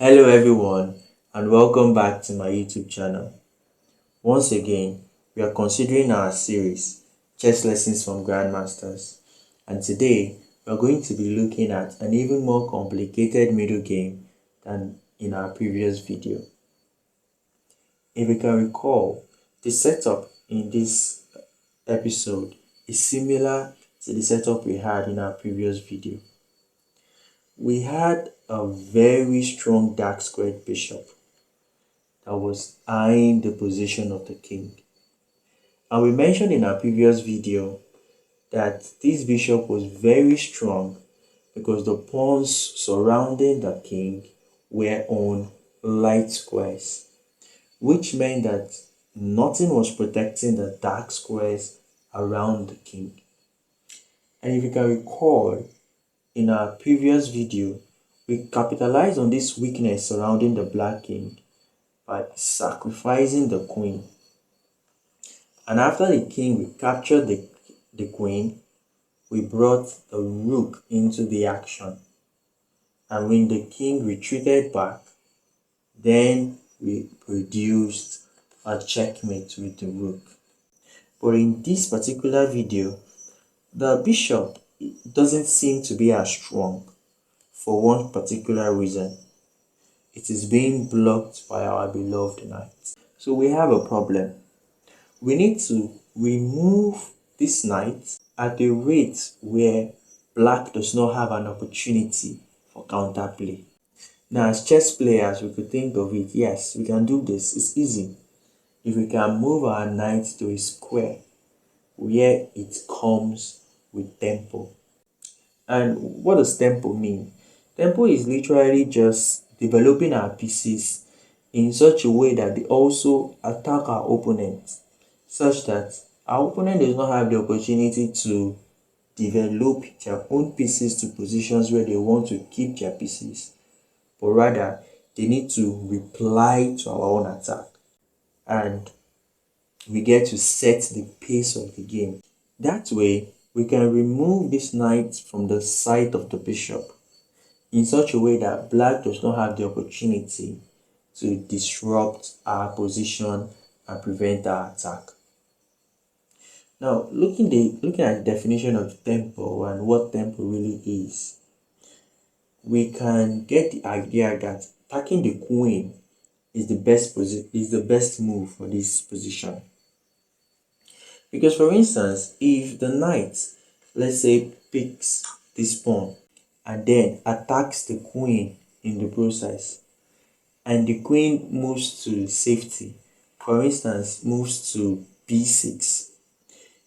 Hello everyone and welcome back to my YouTube channel. Once again, we are considering our series, Chess Lessons from Grandmasters. And today, we are going to be looking at an even more complicated middle game than in our previous video. If you can recall, the setup in this episode is similar to the setup we had in our previous video. We had a very strong dark squared bishop that was eyeing the position of the king. And we mentioned in our previous video that this bishop was very strong because the pawns surrounding the king were on light squares, which meant that nothing was protecting the dark squares around the king. And if you can recall, in our previous video, we capitalized on this weakness surrounding the black king by sacrificing the queen. And after the king, we captured the queen, we brought the rook into the action. And when the king retreated back, then we produced a checkmate with the rook. But in this particular video, the bishop doesn't seem to be as strong for one particular reason. It is being blocked by our beloved knight. So we have a problem. We need to remove this knight at a rate where black does not have an opportunity for counterplay. Now, as chess players, we could think of it, yes, we can do this, it's easy. If we can move our knight to a square where it comes with tempo. And what does tempo mean? Tempo is literally just developing our pieces in such a way that they also attack our opponent, such that our opponent does not have the opportunity to develop their own pieces to positions where they want to keep their pieces, but rather they need to reply to our own attack, and we get to set the pace of the game. That way, we can remove this knight from the side of the bishop in such a way that black does not have the opportunity to disrupt our position and prevent our attack. Now, looking at the definition of tempo and what tempo really is, we can get the idea that attacking the queen is the best move for this position. Because for instance, if the knight, let's say, picks this pawn and then attacks the queen in the process, and the queen moves to safety, for instance, moves to b6,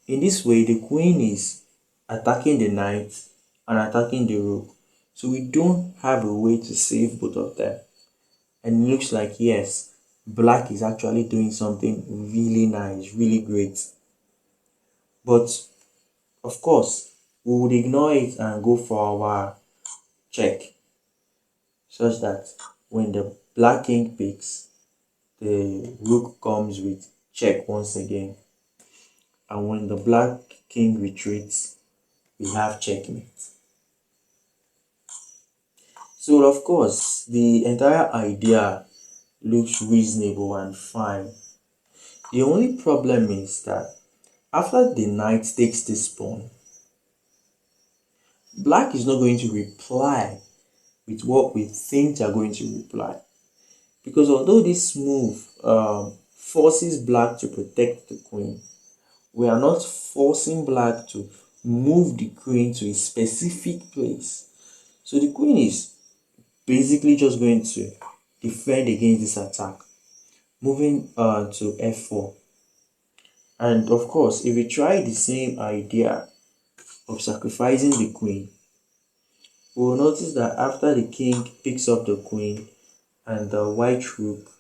in this way the queen is attacking the knight and attacking the rook, so we don't have a way to save both of them. And it looks like, yes, black is actually doing something really nice, really great. But of course, we would ignore it and go for our check, such that when the black king picks, the rook comes with check once again. And when the black king retreats, we have checkmate. So of course, the entire idea looks reasonable and fine. The only problem is that after the knight takes this pawn, black is not going to reply with what we think they are going to reply. Because although this move forces black to protect the queen, we are not forcing black to move the queen to a specific place. So the queen is basically just going to defend against this attack, moving to f4. And of course, if we try the same idea of sacrificing the queen, we will notice that after the king picks up the queen and the white rook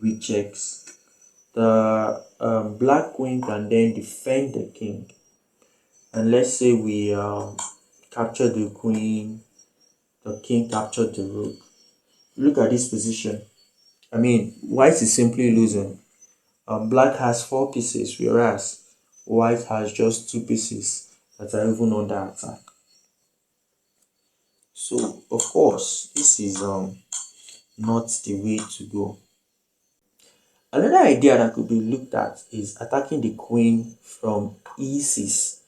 rechecks, the black queen can then defend the king. And let's say we capture the queen, the king captured the rook. Look at this position. I mean, white is simply losing. Black has 4 pieces, whereas white has just 2 pieces that are even under attack. So of course, this is not the way to go. Another idea that could be looked at is attacking the queen from e6.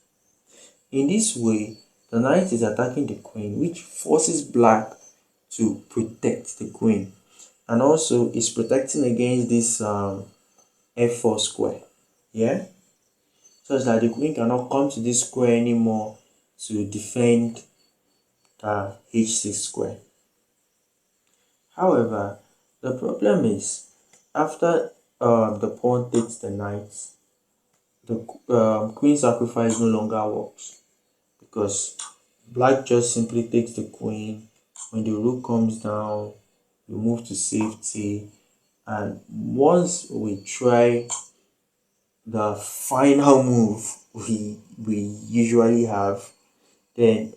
In this way, the knight is attacking the queen, which forces black to protect the queen, and also is protecting against this f4 square. Yeah, such that the queen cannot come to this square anymore to defend the h6 square. However, the problem is after the pawn takes the knight, the queen sacrifice no longer works because black just simply takes the queen. When the rook comes down, we move to safety, and once we try the final move we usually have, then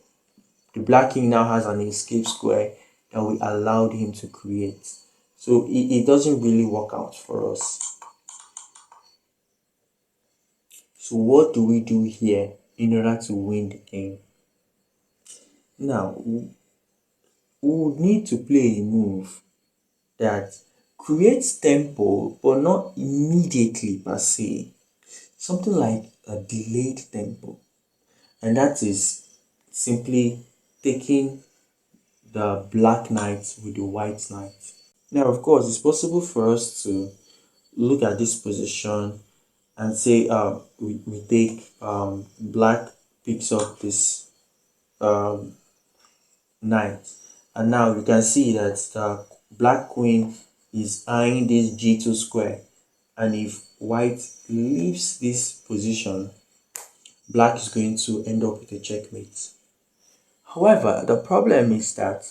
the black king now has an escape square that we allowed him to create. So it doesn't really work out for us. So what do we do here in order to win the game? Now we would need to play a move that creates tempo but not immediately per se. Something like a delayed tempo. And that is simply taking the black knight with the white knight. Now, of course, it's possible for us to look at this position and say we take black picks up this um, knight, and now you can see that the black queen is eyeing this g2 square, and if white leaves this position, black is going to end up with a checkmate. However, the problem is that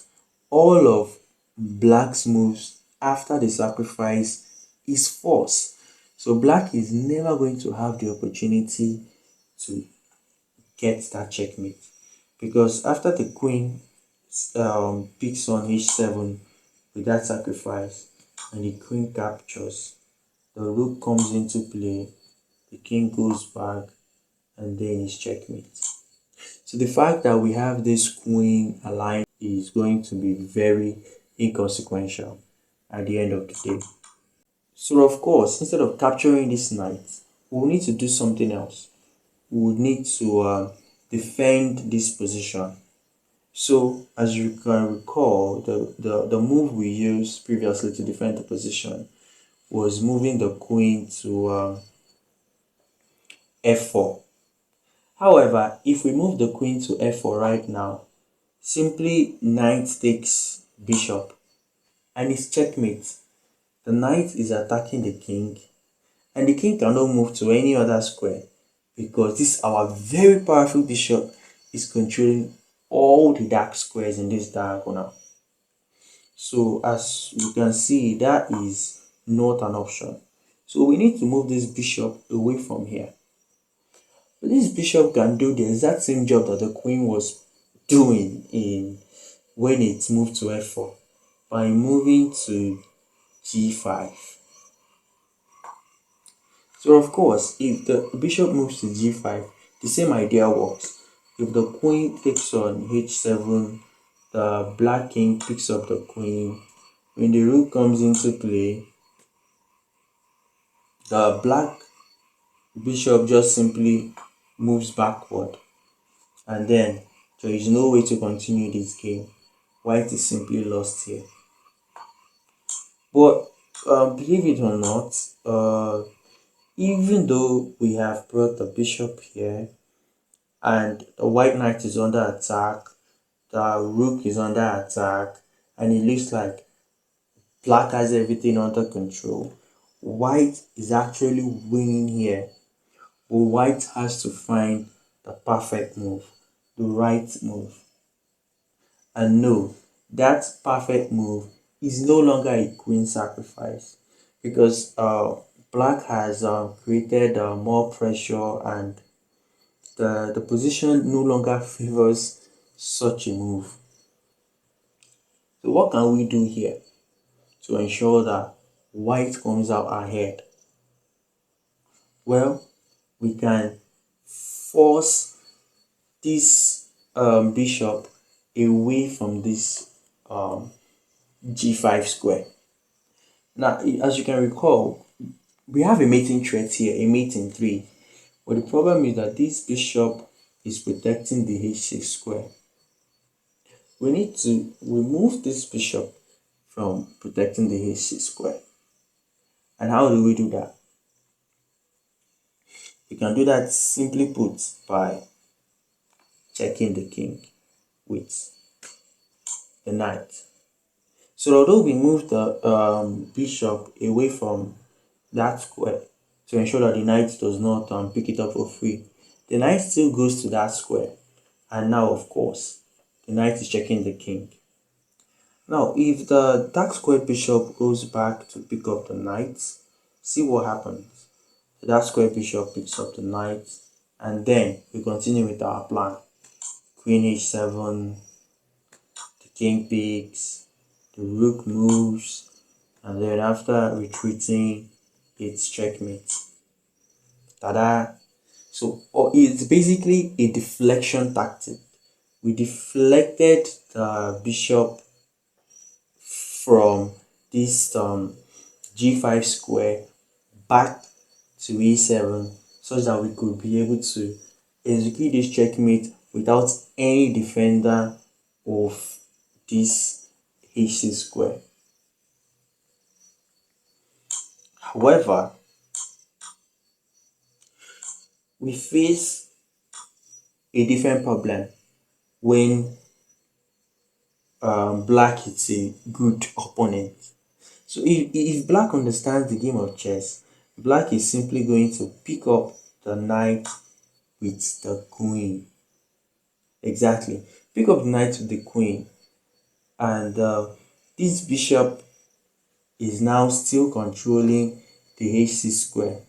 all of black's moves after the sacrifice is forced. So black is never going to have the opportunity to get that checkmate, because after the queen picks on h7 with that sacrifice and the queen captures, the rook comes into play, the king goes back, and then it's checkmate. So the fact that we have this queen aligned is going to be very inconsequential at the end of the day. So of course, instead of capturing this knight, we will need to do something else. We would need to defend this position. So as you can recall, the move we used previously to defend the position was moving the queen to f4. However, if we move the queen to f4 right now, simply knight takes bishop and it's checkmate. The knight is attacking the king, and the king cannot move to any other square because this our very powerful bishop is controlling all the dark squares in this diagonal. So as you can see, that is not an option. So we need to move this bishop away from here. But this bishop can do the exact same job that the queen was doing in when it moved to f4 by moving to g5. So of course, if the bishop moves to g5, the same idea works. If the queen takes on h7, the black king picks up the queen. When the rook comes into play, the black bishop just simply moves backward, and then there is no way to continue this game. White is simply lost here. But believe it or not, even though we have brought the bishop here and the white knight is under attack, the rook is under attack, and it looks like black has everything under control, white is actually winning here. But white has to find the perfect move, the right move. And no, that perfect move is no longer a queen sacrifice, because black has created more pressure, and the position no longer favors such a move. So what can we do here to ensure that white comes out ahead? Well, we can force this bishop away from this g5 square. Now, as you can recall, we have a mating threat here, a mate in 3. But the problem is that this bishop is protecting the h6 square. We need to remove this bishop from protecting the h6 square. And how do we do that? You can do that simply put by checking the king with the knight. So although we move the bishop away from that square to ensure that the knight does not pick it up for free, the knight still goes to that square. And now, of course, the knight is checking the king. Now, if the dark square bishop goes back to pick up the knight, see what happens. The dark square bishop picks up the knight, and then we continue with our plan. Queen h7, the king picks, the rook moves, and then after retreating, it's checkmate. Tada! So it's basically a deflection tactic. We deflected the bishop from this g5 square back to e7 such that we could be able to execute this checkmate without any defender of this h6 square. However, we face a different problem when black is a good opponent. So if black understands the game of chess, black is simply going to pick up the knight with the queen. Exactly. Pick up the knight with the queen. And this bishop is now still controlling the h6 square.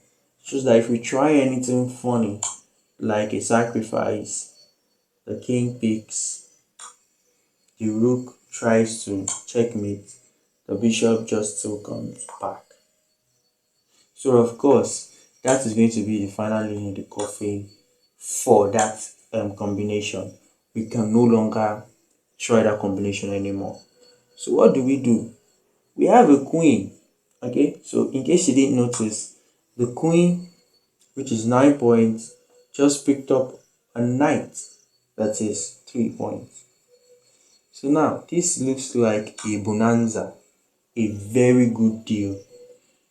Shows that if we try anything funny, like a sacrifice, the king picks, the rook tries to checkmate, the bishop just still comes back. So of course, that is going to be the final nail in the coffin for that combination. We can no longer try that combination anymore. So what do? We have a queen. Okay, so in case you didn't notice, the queen, which is 9 points, just picked up a knight that is 3 points. So now this looks like a bonanza, a very good deal.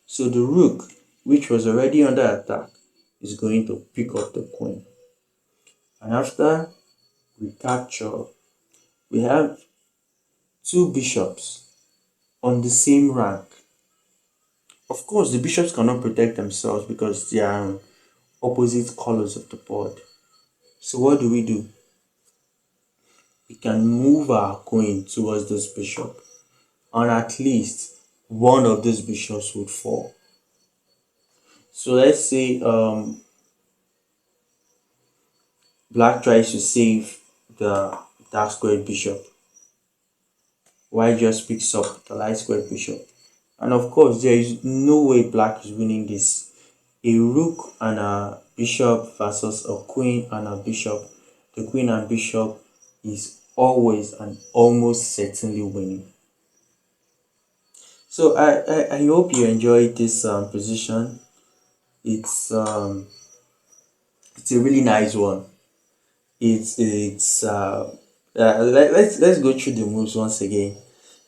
So the rook, which was already under attack, is going to pick up the queen. And after we capture, we have 2 bishops on the same rank. Of course, the bishops cannot protect themselves because they are on opposite colors of the board. So what do? We can move our queen towards this bishop, and at least one of these bishops would fall. So let's say black tries to save the dark squared bishop, white just picks up the light squared bishop. And of course, there is no way black is winning this. A rook and a bishop versus a queen and a bishop. The queen and bishop is always and almost certainly winning. So I hope you enjoyed this position. It's a really nice one. Let's go through the moves once again.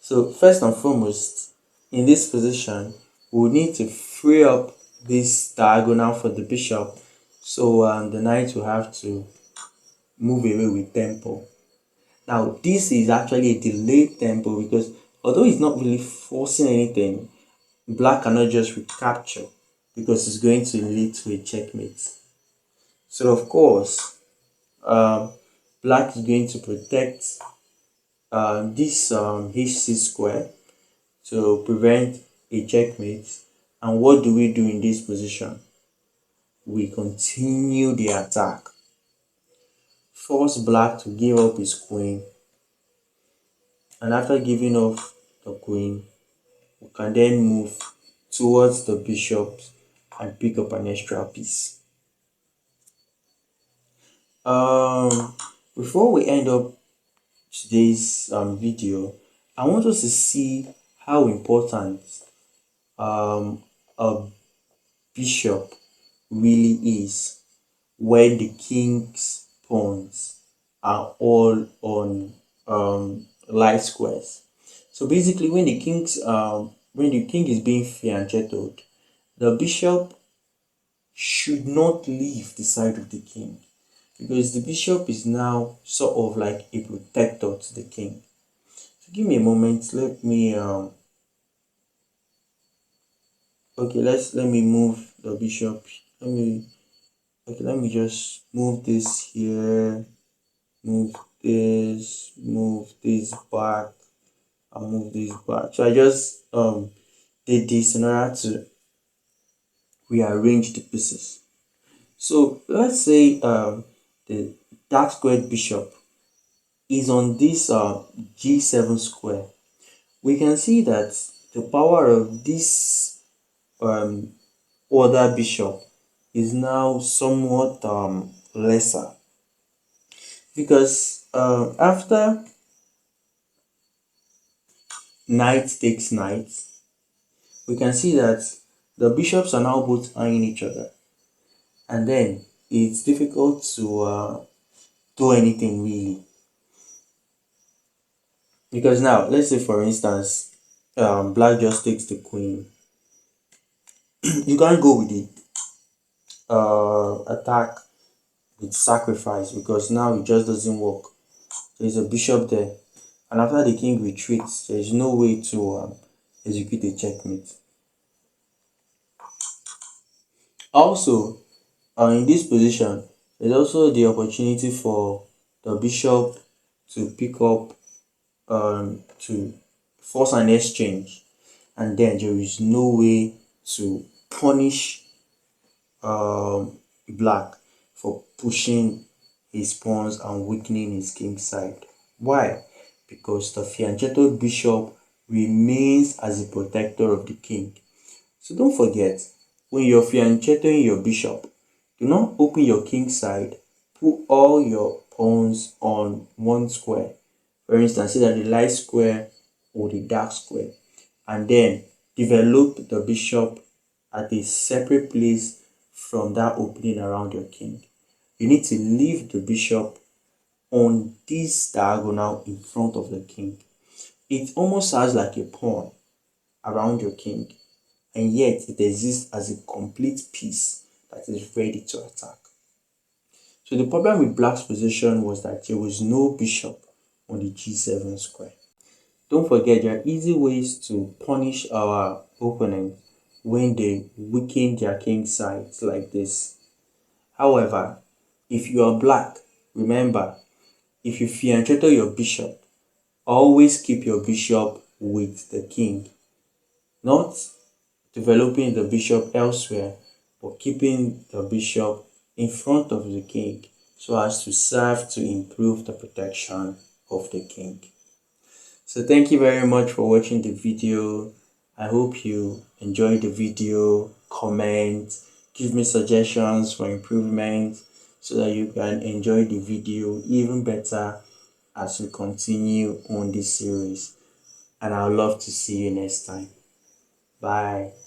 So first and foremost, in this position, we need to free up this diagonal for the bishop, so the knight will have to move away with tempo. Now this is actually a delayed tempo because although it's not really forcing anything, black cannot just recapture because it's going to lead to a checkmate. So of course, black is going to protect this h6 square to prevent a checkmate. And what do we do in this position? We continue the attack. Force black to give up his queen, and after giving up the queen, we can then move towards the bishop and pick up an extra piece. Before we end up today's video, I want us to see how important a bishop really is when the king's pawns are all on light squares. So basically, when the king is being fianchettoed, the bishop should not leave the side of the king because the bishop is now sort of like a protector to the king. So give me a moment. Let me okay. Let me move the bishop. Let me just move this here. Move this back, and move this back. So I just did this in order to rearrange the pieces. So let's say the dark squared bishop is on this G7 square. We can see that the power of this um, other bishop is now somewhat lesser because after knight takes knight, we can see that the bishops are now both eyeing each other, and then it's difficult to do anything really. Because now, let's say for instance, black just takes the queen. You can't go with the attack with sacrifice because now it just doesn't work. There's a bishop there, and after the king retreats, there is no way to execute a checkmate. Also, in this position, there's also the opportunity for the bishop to pick up to force an exchange, and then there is no way to punish black for pushing his pawns and weakening his king side. Why? Because the fianchetto bishop remains as a protector of the king. So don't forget, when you're fianchettoing your bishop, do not open your king side, put all your pawns on one square. For instance, say that the light square or the dark square, and then develop the bishop at a separate place from that opening around your king. You need to leave the bishop on this diagonal in front of the king. It almost acts like a pawn around your king, and yet it exists as a complete piece that is ready to attack. So the problem with black's position was that there was no bishop on the G7 square. Don't forget, there are easy ways to punish our opponent when they weaken their king sides like this. However, if you are black, remember, if you fianchetto your bishop, always keep your bishop with the king, not developing the bishop elsewhere, but keeping the bishop in front of the king so as to serve to improve the protection of the king. So thank you very much for watching the video. I hope you enjoyed the video. Comment, give me suggestions for improvement so that you can enjoy the video even better as we continue on this series. And I would love to see you next time. Bye.